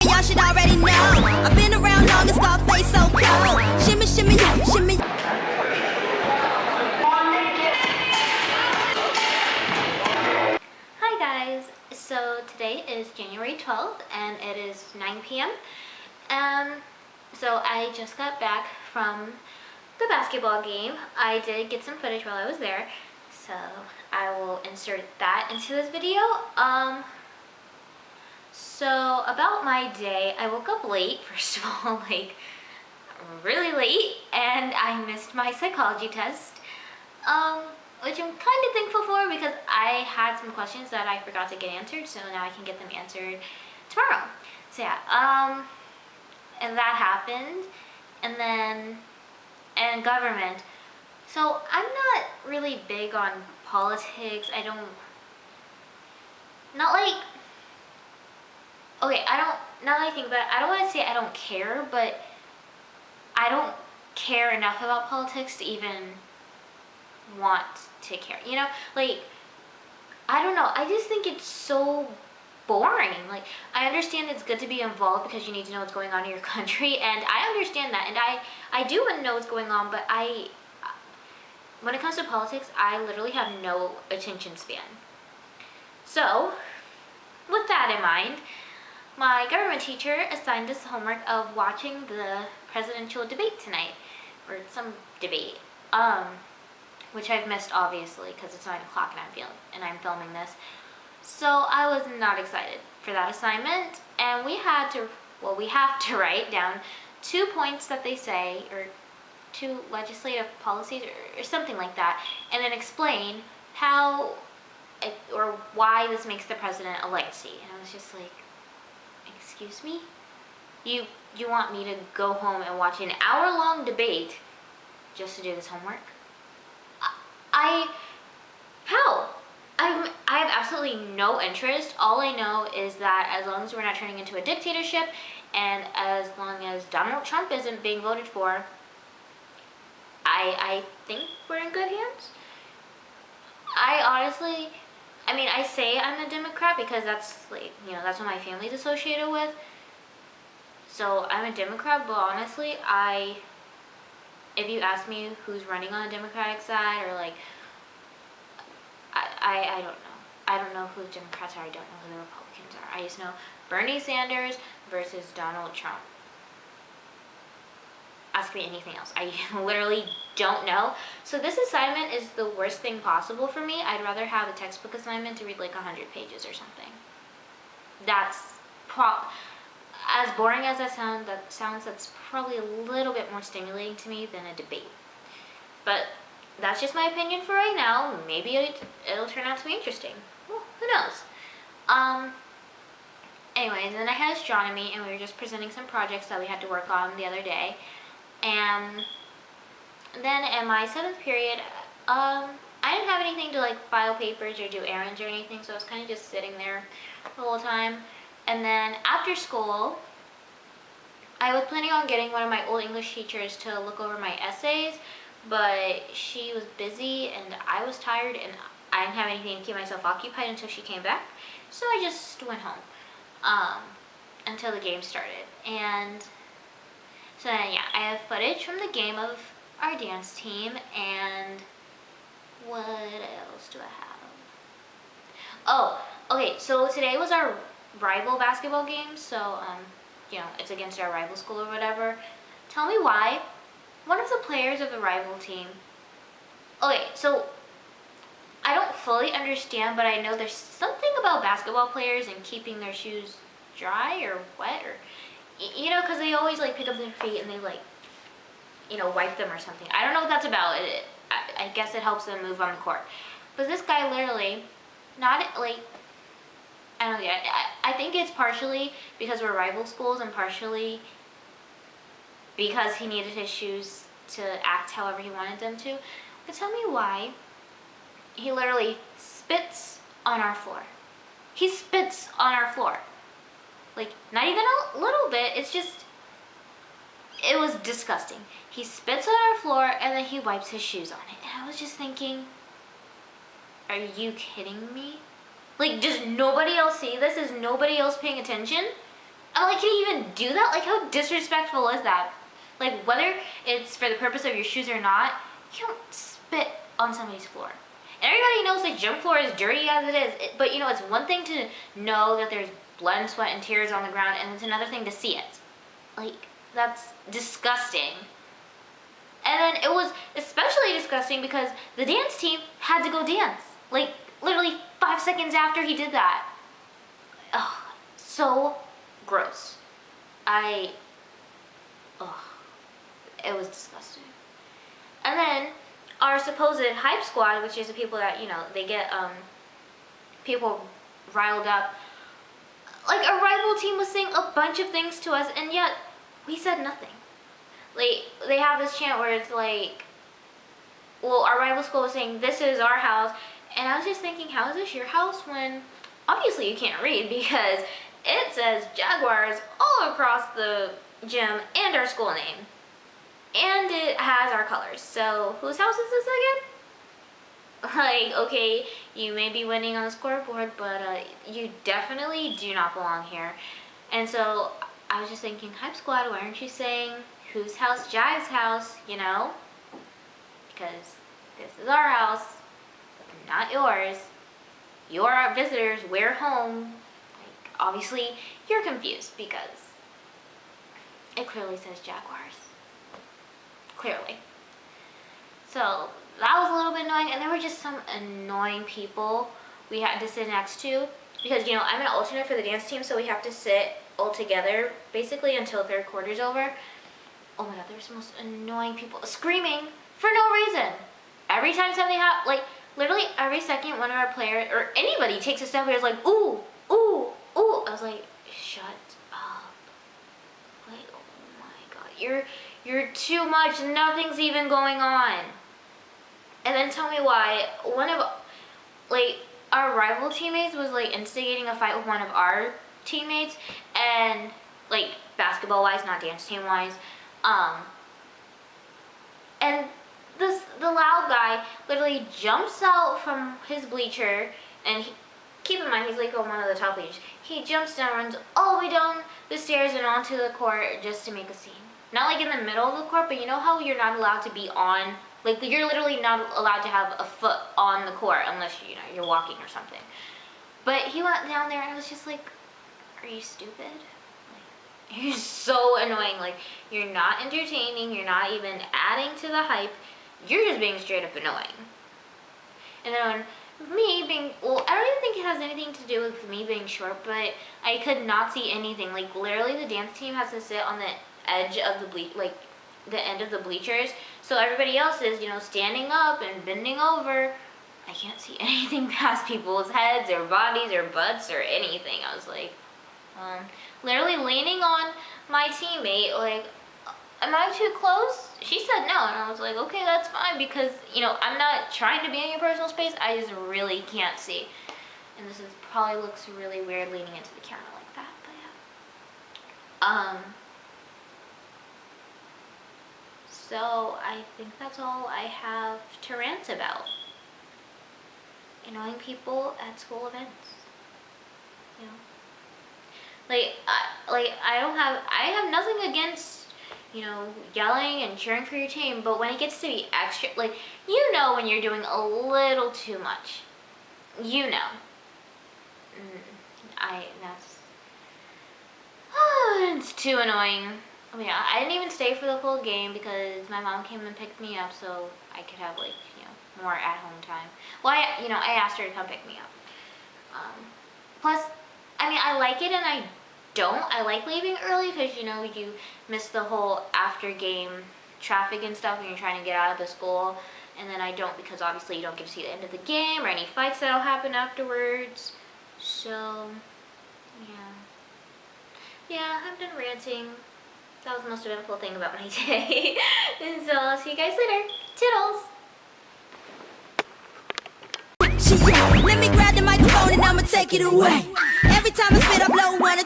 Y'all should already know. I've been around long and Scarface so cold. Shimmy, shimmy, shimmy. Hi guys, so today is January 12th and it is 9 p.m. So I just got back from the basketball game. I did get some footage while I was there, so I will insert that into this video. So about my day, I woke up late, first of all, like really late, and I missed my psychology test, which I'm kind of thankful for because I had some questions that I forgot to get answered, so now I can get them answered tomorrow. So yeah, and that happened, and government. So I'm not really big on politics. Now that I think about it, I don't want to say I don't care, but I don't care enough about politics to even want to care, you know? Like, I don't know, I just think it's so boring. Like, I understand it's good to be involved because you need to know what's going on in your country, and I understand that, and I do want to know what's going on, but when it comes to politics, I literally have no attention span. So, with that in mind, my government teacher assigned us homework of watching the presidential debate tonight, or some debate, which I've missed obviously because it's 9 o'clock and I'm filming this. So I was not excited for that assignment, and we have to write down 2 points that they say, or 2 legislative policies, or something like that, and then explain how or why this makes the president a legacy. And I was just like, excuse me? You want me to go home and watch an hour-long debate just to do this homework? How? I have absolutely no interest. All I know is that as long as we're not turning into a dictatorship, and as long as Donald Trump isn't being voted for, I think we're in good hands. I say I'm a Democrat because that's that's what my family's associated with. So I'm a Democrat, but honestly, if you ask me who's running on the Democratic side, or like, I don't know. I don't know who the Democrats are. I don't know who the Republicans are. I just know Bernie Sanders versus Donald Trump. Ask me anything else. I literally don't know. So this assignment is the worst thing possible for me. I'd rather have a textbook assignment to read like 100 pages or something. That's as boring as that sounds, that's probably a little bit more stimulating to me than a debate. But that's just my opinion for right now. Maybe it'll turn out to be interesting. Well, who knows? Anyways, then I had astronomy, and we were just presenting some projects that we had to work on the other day. And then in my 7th period, I didn't have anything to like file papers or do errands or anything, so I was kind of just sitting there the whole time. And then after school, I was planning on getting one of my old English teachers to look over my essays, but she was busy and I was tired and I didn't have anything to keep myself occupied until she came back. So I just went home until the game started. And so then, yeah, I have footage from the game of our dance team, and what else do I have? Oh, okay, so today was our rival basketball game, so, it's against our rival school or whatever. Tell me why one of the players of the rival team, okay, so I don't fully understand, but I know there's something about basketball players and keeping their shoes dry or wet, or because they always like pick up their feet and they like, wipe them or something. I don't know what that's about. I guess it helps them move on the court. But this guy literally, not like, I don't know. I think it's partially because we're rival schools and partially because he needed his shoes to act however he wanted them to. But tell me why he literally spits on our floor. He spits on our floor. Like, not even a little bit, it was disgusting. He spits on our floor and then he wipes his shoes on it. And I was just thinking, are you kidding me? Like, does nobody else see this? Is nobody else paying attention? I'm like, can you even do that? Like, how disrespectful is that? Like, whether it's for the purpose of your shoes or not, you don't spit on somebody's floor. And everybody knows the gym floor is dirty as it is, but you know, it's one thing to know that there's blood and sweat and tears on the ground, and it's another thing to see it. Like, that's disgusting. And then it was especially disgusting because the dance team had to go dance. Like, literally 5 seconds after he did that. Ugh, so gross. It was disgusting. And then our supposed hype squad, which is the people that, you know, they get people riled up. Like, our rival team was saying a bunch of things to us, and yet we said nothing. Like, they have this chant where it's like, well, our rival school was saying, this is our house. And I was just thinking, how is this your house when obviously you can't read, because it says Jaguars all across the gym and our school name. And it has our colors. So whose house is this again? Like, okay, you may be winning on the scoreboard, but you definitely do not belong here. And so I was just thinking, hype squad, why aren't you saying whose house? Jai's house, you know? Because this is our house, not yours. You're our visitors, we're home. Like, obviously, you're confused because it clearly says Jaguars. Clearly. So that was a little bit annoying, and there were just some annoying people we had to sit next to because, you know, I'm an alternate for the dance team, so we have to sit all together basically until third quarter's over. Oh my god, there's the most annoying people screaming for no reason. Every time something happens, like literally every second one of our players or anybody takes a step, it's like, ooh, ooh, ooh. I was like, shut up. Like, oh my god, you're too much, nothing's even going on. And then tell me why one of, like, our rival teammates was, like, instigating a fight with one of our teammates, and, like, basketball-wise, not dance team-wise, and the loud guy literally jumps out from his bleacher, and keep in mind, he's, like, on one of the top bleachers. He jumps down, runs all the way down the stairs and onto the court just to make a scene. Not, like, in the middle of the court, but you know how you're not allowed to be on, like, you're literally not allowed to have a foot on the court unless, you know, you're walking or something. But he went down there and I was just like, are you stupid? Like, you're so annoying. Like, you're not entertaining, you're not even adding to the hype, you're just being straight up annoying. And then me being, well, I don't even think it has anything to do with me being short, but I could not see anything. Like, literally the dance team has to sit on the edge of the like the end of the bleachers, so everybody else is, you know, standing up and bending over. I can't see anything past people's heads or bodies or butts or anything. I was like, literally leaning on my teammate, like, am I too close? She said no, and I was like, okay, that's fine, because, you know, I'm not trying to be in your personal space, I just really can't see. And this is probably looks really weird leaning into the camera like that, but yeah. So I think that's all I have to rant about. Annoying people at school events. You know, I have nothing against, you know, yelling and cheering for your team, but when it gets to be extra, like, you know, when you're doing a little too much, you know. It's too annoying. I mean, I didn't even stay for the whole game because my mom came and picked me up so I could have, like, you know, more at-home time. Well, I asked her to come pick me up. Plus, I mean, I like it and I don't. I like leaving early because, you know, you miss the whole after-game traffic and stuff when you're trying to get out of the school. And then I don't because obviously you don't get to see the end of the game or any fights that'll happen afterwards. So, yeah. Yeah, I've been ranting. That was the most eventful thing about my day. And so I'll see you guys later. Toodles! Let me grab the microphone and I'ma take it away. Every time I spit, I blow one.